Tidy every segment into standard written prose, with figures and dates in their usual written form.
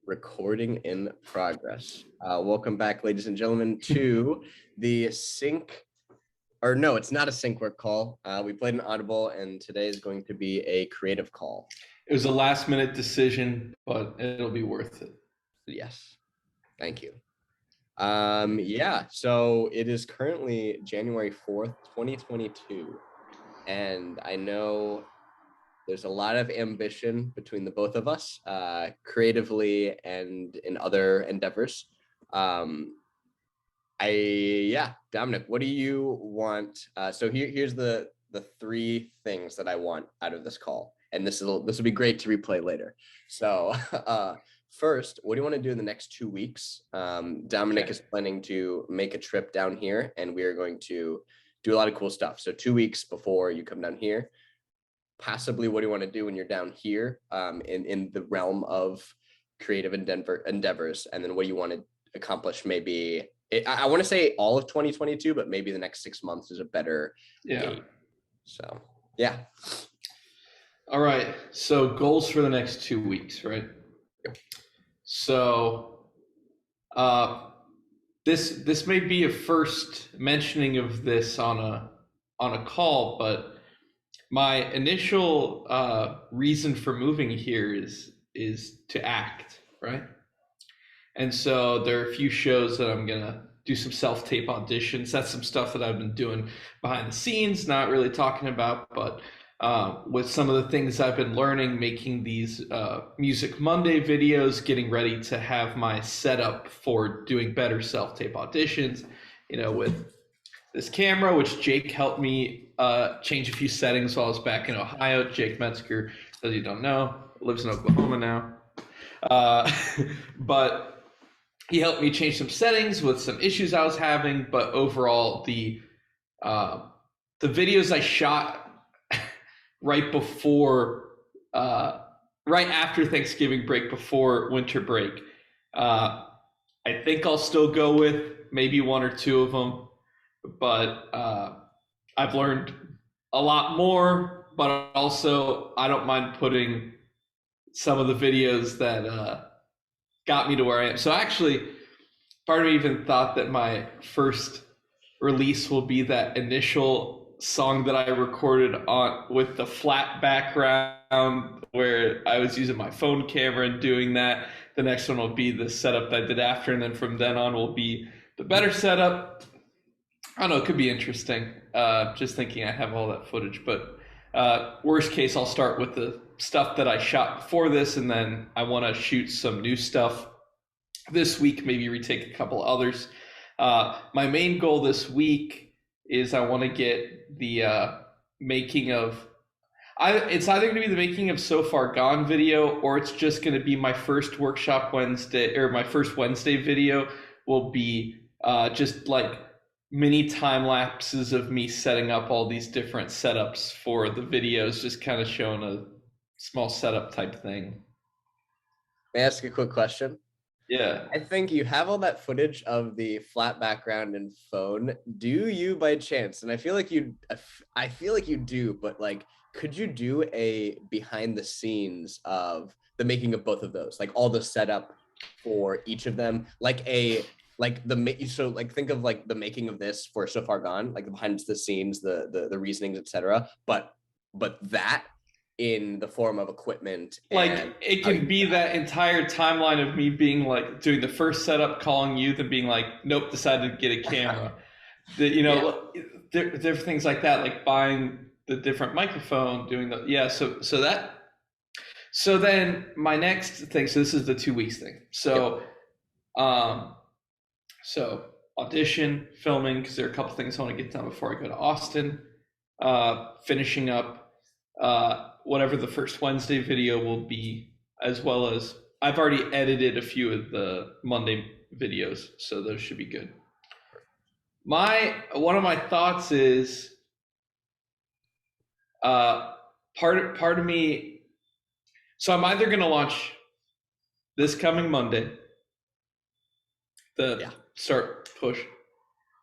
Recording in progress. Welcome back, ladies and gentlemen, to the sync, or no, it's not a sync work call. We played an audible, and today is going to be a creative call. It was a last minute decision, but it'll be worth it. Yes, thank you. Yeah, so it is currently January 4th, 2022, and I know there's a lot of ambition between the both of us, creatively and in other endeavors. Dominic, what do you want? So here's the three things that I want out of this call, and this will be great to replay later. So first, what do you want to do in the next 2 weeks? Dominic is planning to make a trip down here, and we are going to do a lot of cool stuff. So 2 weeks before you come down here, possibly what do you want to do when you're down here, in the realm of creative endeavors, and then what do you want to accomplish? Maybe I want to say all of 2022, but maybe the next 6 months is a better date. So yeah. All right. So goals for the next 2 weeks, right? Yep. So this may be a first mentioning of this on a call, but my initial reason for moving here is to act, right? And so there are a few shows that I'm gonna do some self-tape auditions. That's some stuff that I've been doing behind the scenes, not really talking about, but with some of the things I've been learning, making these Music Monday videos, getting ready to have my setup for doing better self-tape auditions, with this camera, which Jake helped me change a few settings while I was back in Ohio. Jake Metzger, as you don't know, lives in Oklahoma now. But he helped me change some settings with some issues I was having. But overall, the videos I shot right after Thanksgiving break, before winter break, I think I'll still go with maybe one or two of them. But I've learned a lot more, but also I don't mind putting some of the videos that got me to where I am. So actually, part of me even thought that my first release will be that initial song that I recorded with the flat background, where I was using my phone camera and doing that. The next one will be the setup that I did after, and then from then on will be the better setup. I don't know, it could be interesting. Just thinking I have all that footage, but worst case, I'll start with the stuff that I shot before this, and then I want to shoot some new stuff this week, maybe retake a couple others. My main goal this week is I want to get the making of, it's either going to be the making of So Far Gone video, or it's just going to be my first workshop Wednesday, or my first Wednesday video will be just like mini time lapses of me setting up all these different setups for the videos, just kind of showing a small setup type thing. May I ask a quick question? Yeah. I think you have all that footage of the flat background and phone. Do you by chance, and I feel like you do, but like, could you do a behind the scenes of the making of both of those? Like all the setup for each of them, think of like the making of this for So Far Gone, like the behind the scenes, the reasonings, etc. But that in the form of equipment. Like it can be that entire timeline of me being like doing the first setup, calling you, then being like, nope, decided to get a camera. Different things like that, like buying the different microphone, doing the So then my next thing, so this is the 2 weeks thing. So So audition, filming, because there are a couple things I want to get done before I go to Austin. Finishing up whatever the first Wednesday video will be, as well as I've already edited a few of the Monday videos, so those should be good. One of my thoughts is part of me. So I'm either going to launch this coming Monday, start push,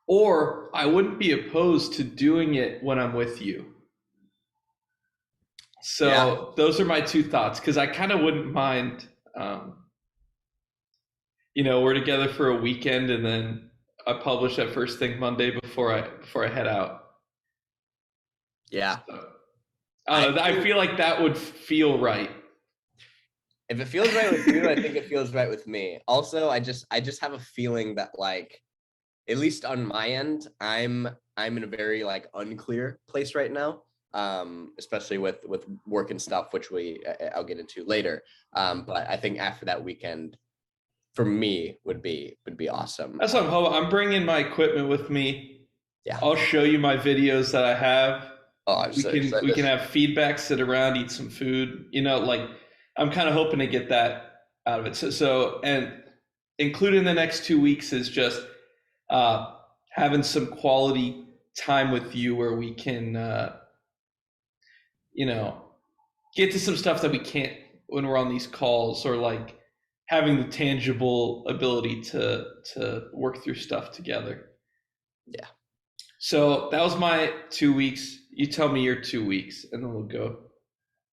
or I wouldn't be opposed to doing it when I'm with you. So those are my two thoughts, because I kind of wouldn't mind we're together for a weekend, and then I publish that first thing Monday before I head out. Yeah. So, I I don't know. I think feel like that would feel right. if it feels right with you, I think it feels right with me. Also, I just have a feeling that like at least on my end, I'm in a very like unclear place right now. Especially with work and stuff, which I'll get into later. But I think after that weekend, for me, would be awesome. That's what I'm hoping. I'm bringing my equipment with me. Yeah. I'll show you my videos that I have. Oh, I'm We so can we excited. can have feedback, sit around, eat some food. Like I'm kind of hoping to get that out of it. So and including the next 2 weeks is just uh, having some quality time with you where we can you know get to some stuff that we can't when we're on these calls, or like having the tangible ability to work through stuff together. Yeah. So that was my 2 weeks. You tell me your 2 weeks, and then we'll go.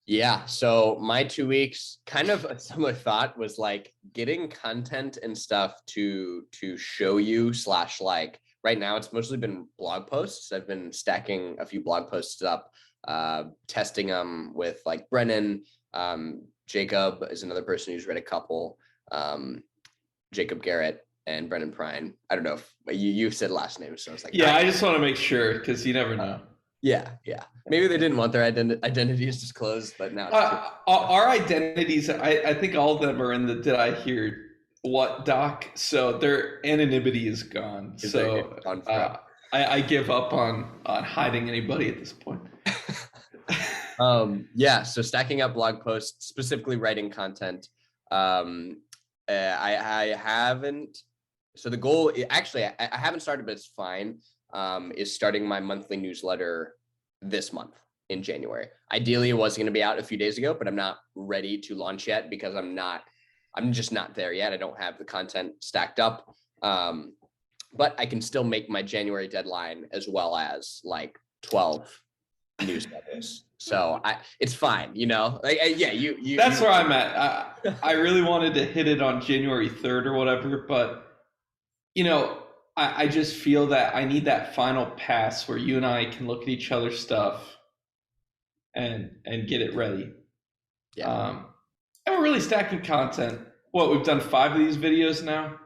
Yeah. So my 2 weeks, kind of a similar thought was like getting content and stuff to show you slash like right now it's mostly been blog posts. I've been stacking a few blog posts up, testing them with like Brennan. Jacob is another person who's read a couple. Jacob Garrett and Brennan Prine. I don't know if you said last names, so I was like, Yeah, I just want to make sure because you never know. yeah. Maybe they didn't want their identities disclosed, but now it's true. Our identities, I think all of them are in the "Did I hear what" doc, so their anonymity is gone. So On forever. I give up on hiding anybody at this point. Yeah, so stacking up blog posts, specifically writing content. I haven't. So the goal, actually, I haven't started, but it's fine. Is starting my monthly newsletter this month in January. Ideally, it was going to be out a few days ago, but I'm not ready to launch yet because I'm just not there yet. I don't have the content stacked up. But I can still make my January deadline as well as like 12 newsletters. So it's fine, like, yeah, That's where I'm at. I really wanted to hit it on January 3rd or whatever, but I just feel that I need that final pass where you and I can look at each other's stuff and get it ready. Yeah. And we're really stacking content. What, we've done 5 of these videos now?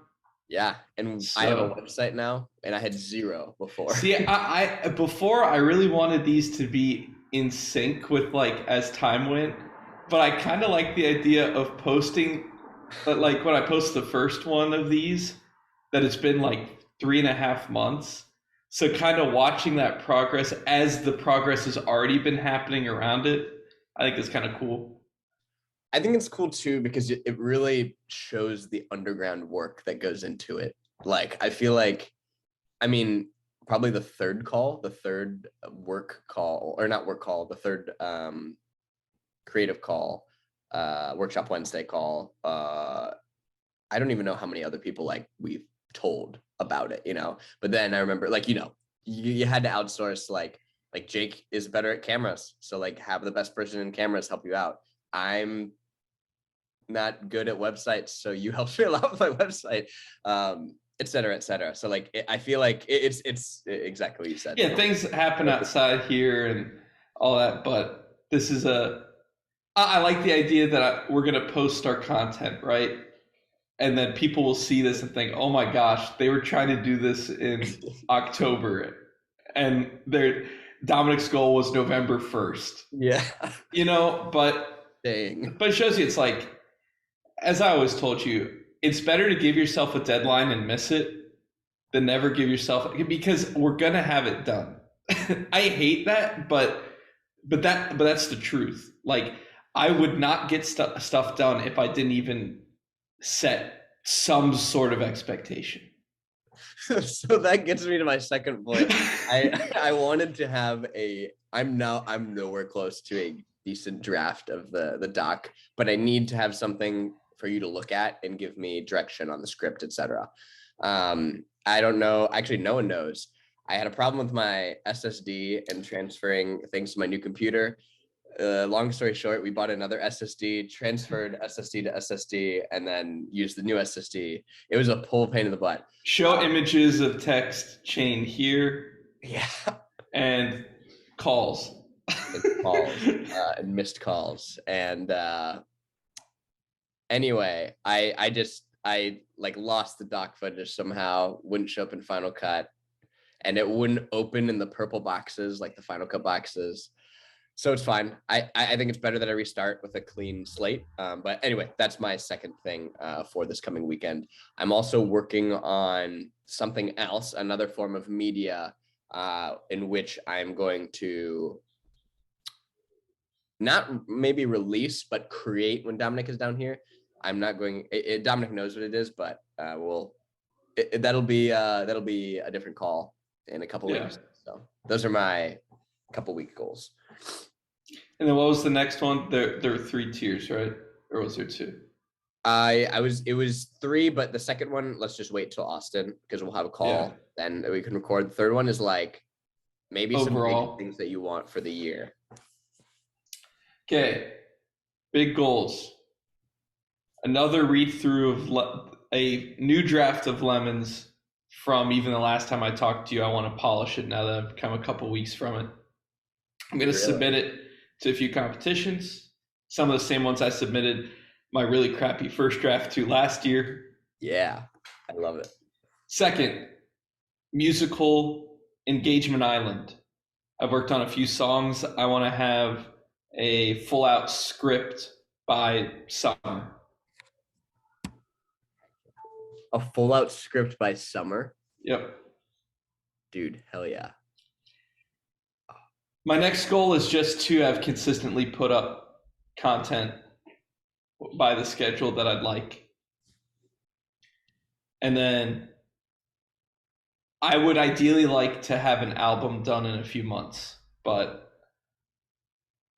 Yeah, and I have a website now, and I had 0 before. See, I before I really wanted these to be in sync with like as time went, but I kind of like the idea of posting, but like when I post the first one of these, that it's been like 3.5 months. So kind of watching that progress as the progress has already been happening around it, I think is kind of cool. I think it's cool too because it really shows the underground work that goes into it. Like I feel like, I mean, probably the third work call, or not work call, the third creative call, workshop Wednesday call. I don't even know how many other people like we've told about it, But then I remember, like, you had to outsource, like Jake is better at cameras, so like have the best person in cameras help you out. I'm not good at websites, so you helped me a lot with my website, et cetera, et cetera. So like I feel like it's exactly what you said. Yeah, things happen outside here and all that, but this is I like the idea that we're going to post our content, right? And then people will see this and think, oh my gosh, they were trying to do this in October. And Dominic's goal was November 1st. Yeah. But Dang. But it shows you, it's like, as I always told you, it's better to give yourself a deadline and miss it than never give yourself, because we're gonna have it done. I hate that, but that's the truth. Like, I would not get stuff done if I didn't even set some sort of expectation. So that gets me to my second point. I wanted to have I'm nowhere close to a decent draft of the doc, but I need to have something for you to look at and give me direction on the script, etc. I don't know. Actually, no one knows. I had a problem with my SSD and transferring things to my new computer. long story short, we bought another SSD, transferred SSD to SSD, and then used the new SSD. It was a pull pain in the butt. Show images of text chain here. Yeah. And calls. And calls and missed calls. And anyway, I like lost the doc footage somehow, wouldn't show up in Final Cut, and it wouldn't open in the purple boxes, like the Final Cut boxes. So it's fine. I think it's better that I restart with a clean slate. But anyway, that's my second thing for this coming weekend. I'm also working on something else, another form of media in which I'm going to not maybe release, but create when Dominic is down here. I'm not going. Dominic knows what it is, but that'll be a different call in a couple weeks. So those are my couple week goals. And then what was the next one? There were 3 tiers, right? Or was there 2? It was 3, but the second one, let's just wait till Austin because we'll have a call. Then we can record. The third one is like maybe overall some big things that you want for the year. Okay, big goals. Another read through of a new draft of Lemons from even the last time I talked to you. I want to polish it now that I've come a couple weeks from it. I'm going to submit it to a few competitions. Some of the same ones I submitted my really crappy first draft to last year. Yeah, I love it. Second, musical Engagement Island. I've worked on a few songs. I want to have a full out script by summer. A full out script by summer? Yep. Dude, hell yeah. My next goal is just to have consistently put up content by the schedule that I'd like. And then I would ideally like to have an album done in a few months, but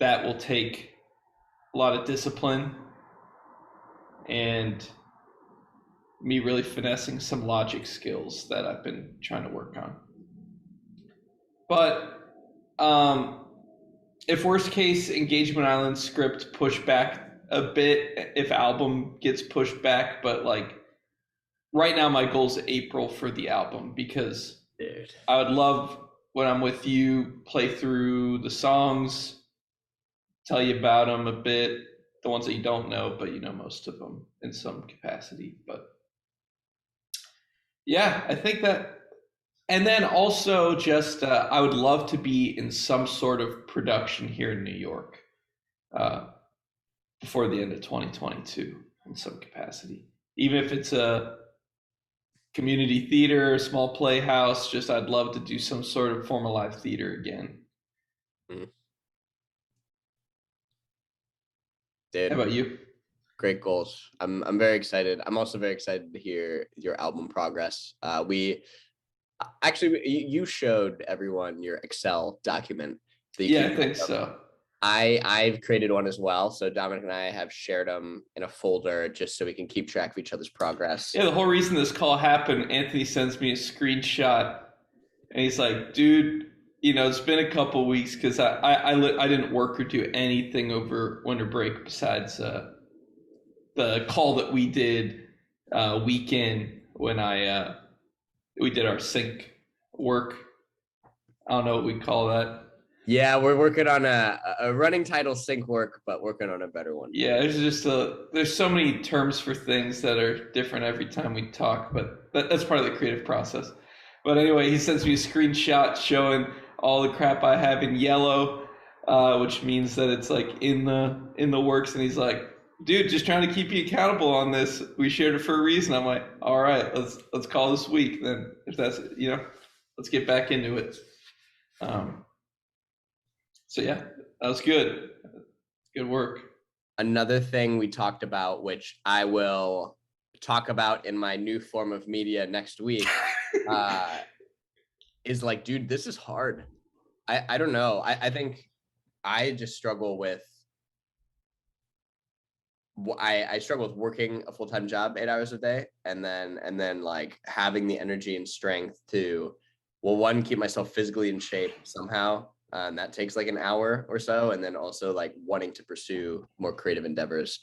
that will take a lot of discipline and me really finessing some logic skills that I've been trying to work on. But if worst case Engagement Island script pushed back a bit, if album gets pushed back, but like right now my goal is April for the album because I would love when I'm with you play through the songs, tell you about them a bit, the ones that you don't know, but you know most of them in some capacity. But yeah, I think that. And then also just I would love to be in some sort of production here in New York before the end of 2022 in some capacity. Even if it's a community theater, a small playhouse, just I'd love to do some sort of formal live theater again. Dude, how about you? Great goals. I'm very excited. I'm also very excited to hear your album progress. You showed everyone your Excel document. I think so. I've created one as well. So Dominic and I have shared them in a folder just so we can keep track of each other's progress. Yeah, the whole reason this call happened, Anthony sends me a screenshot and he's like, dude, it's been a couple weeks because I didn't work or do anything over winter break besides the call that we did weekend when we did our sync work. I don't know what we call that. Yeah, we're working on a running title sync work, but working on a better one. Yeah, there's so many terms for things that are different every time we talk, but that's part of the creative process. But anyway, he sends me a screenshot showing all the crap I have in yellow, which means that it's like in the works, and he's like, dude, just trying to keep you accountable on this. We shared it for a reason. I'm like, all right, let's call this week then. If that's let's get back into it. So yeah, that was good. Good work. Another thing we talked about, which I will talk about in my new form of media next week, is like, dude, this is hard. I don't know. I think I just struggle with. I struggle with working a full-time job 8 hours a day and then like having the energy and strength to, well, one, keep myself physically in shape somehow, That takes like an hour or so, and then also like wanting to pursue more creative endeavors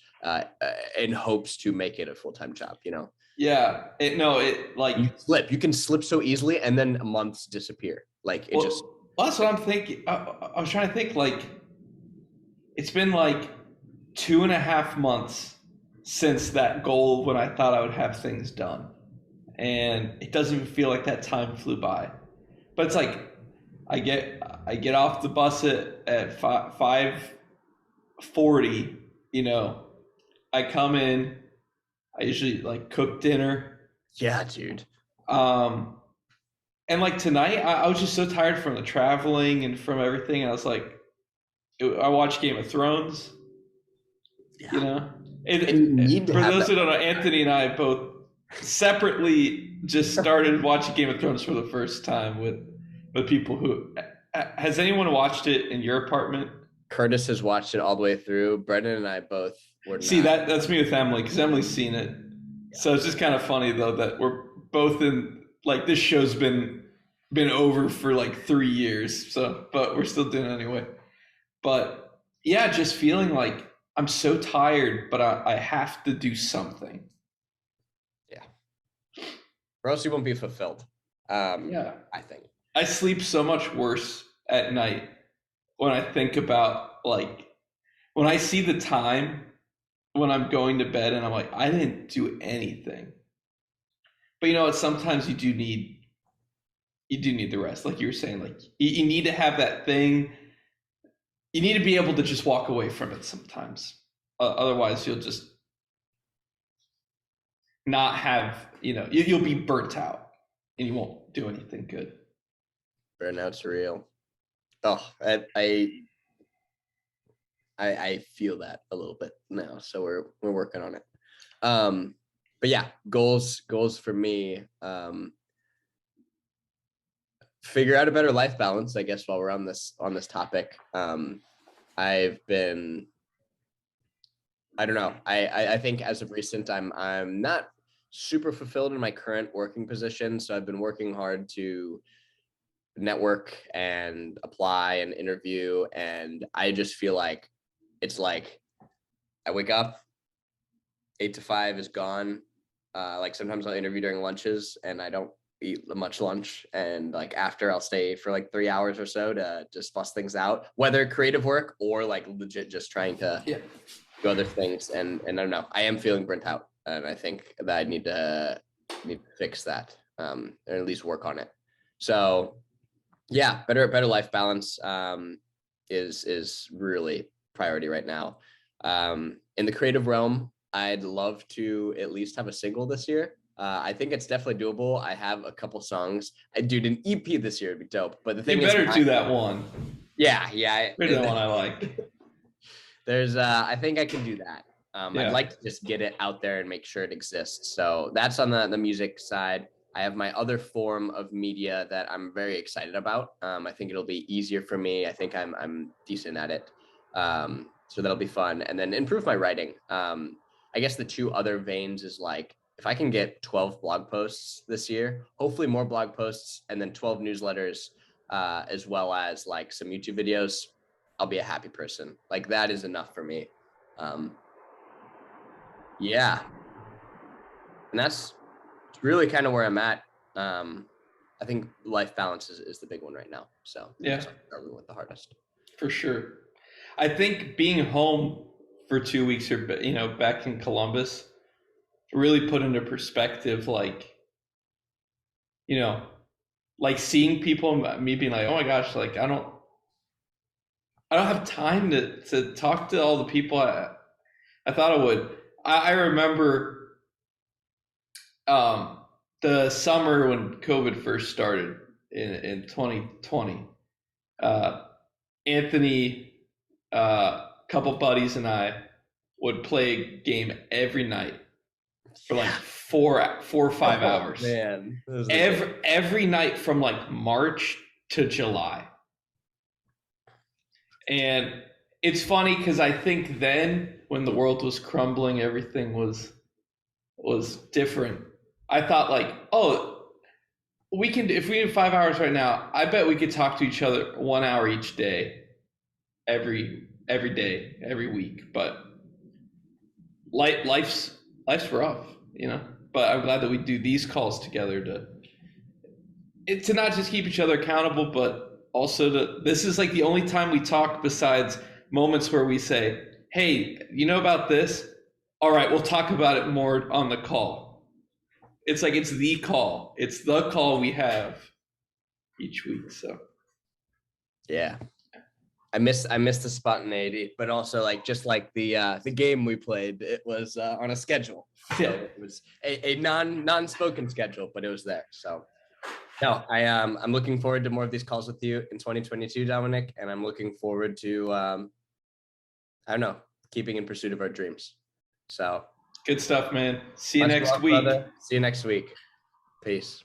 in hopes to make it a full-time job. Yeah, You can slip so easily, and then months disappear. Like it just. well, that's what I'm thinking. I was trying to think, like, it's been like 2.5 months since that goal when I thought I would have things done. And it doesn't even feel like that time flew by. But it's like I get off the bus at 5:40, I come in, I usually like cook dinner. Yeah, dude. Um and like tonight I was just so tired from the traveling and from everything. I was like, I watched Game of Thrones. You Yeah. know, And you need to for have those that. who don't know, Anthony and I both separately just started watching Game of Thrones for the first time with people who. Has anyone watched it in your apartment? Curtis has watched it all the way through. Brendan and I both were See, not. that's me with Emily, because Emily's seen it. So it's just kind of funny though that we're both in, like, this show's been over for like 3 years. So, but we're still doing it anyway. But yeah, just feeling like I'm so tired, but I have to do something. Yeah. Or else you won't be fulfilled. Yeah. I think. I sleep so much worse at night when I think about, like, when I see the time when I'm going to bed and I'm like, I didn't do anything. But sometimes you do need the rest. Like you were saying, like you need to have that thing. You need to be able to just walk away from it sometimes. Otherwise you'll just not have, you'll be burnt out and you won't do anything good. Burnout's real. Oh, I feel that a little bit now, so we're working on it. But yeah, goals for me. Figure out a better life balance, I guess, while we're on this topic. I've been, I don't know. I think as of recent, I'm not super fulfilled in my current working position, so I've been working hard to network and apply and interview, and I just feel like it's like I wake up, 8 to 5 is gone. Like sometimes I'll interview during lunches and I don't eat much lunch, and like after I'll stay for like 3 hours or so to just bust things out, whether creative work or like legit just trying to do other things. And I don't know, I am feeling burnt out, and I think that I need to fix that, or at least work on it. So yeah, better life balance is really priority right now. In the creative realm, I'd love to at least have a single this year. I think it's definitely doable. I have a couple songs. Dude, an EP this year would be dope. But the thing you better do that one. Yeah. Maybe that one I like. There's I think I can do that. Yeah. I'd like to just get it out there and make sure it exists. So that's on the music side. I have my other form of media that I'm very excited about. I think it'll be easier for me. I think I'm decent at it. So that'll be fun. And then improve my writing. I guess the two other veins is like, if I can get 12 blog posts this year, hopefully more blog posts, and then 12 newsletters, as well as like some YouTube videos, I'll be a happy person. Like that is enough for me. Yeah. And that's really kind of where I'm at. I think life balance is the big one right now. So yeah, starting with the hardest. For sure. I think being home for 2 weeks, or back in Columbus, really put into perspective, like, like seeing people, me being like, oh my gosh, like I don't have time to talk to all the people I thought I would. I remember the summer when COVID first started in 2020. Anthony, couple buddies, and I would play a game every night for like 4 or 5 hours. Man, every night from like March to July. And it's funny because I think then, when the world was crumbling, everything was different. I thought like, oh, We can, if we had 5 hours right now, I bet we could talk to each other 1 hour each day, every day, every week. But life's rough, you know. But I'm glad that we do these calls together to not just keep each other accountable, but also to, this is like the only time we talk besides moments where we say, hey, you know about this? All right, we'll talk about it more on the call. It's like it's the call. It's the call we have each week. So Yeah. I missed the spontaneity, but also like just like the game we played, it was on a schedule. So yeah, it was a non-spoken schedule, but it was there. So no, I'm looking forward to more of these calls with you in 2022, Dominic, and I'm looking forward to I don't know, keeping in pursuit of our dreams. So good stuff, man. See you much next love, week. brother. See you next week. Peace.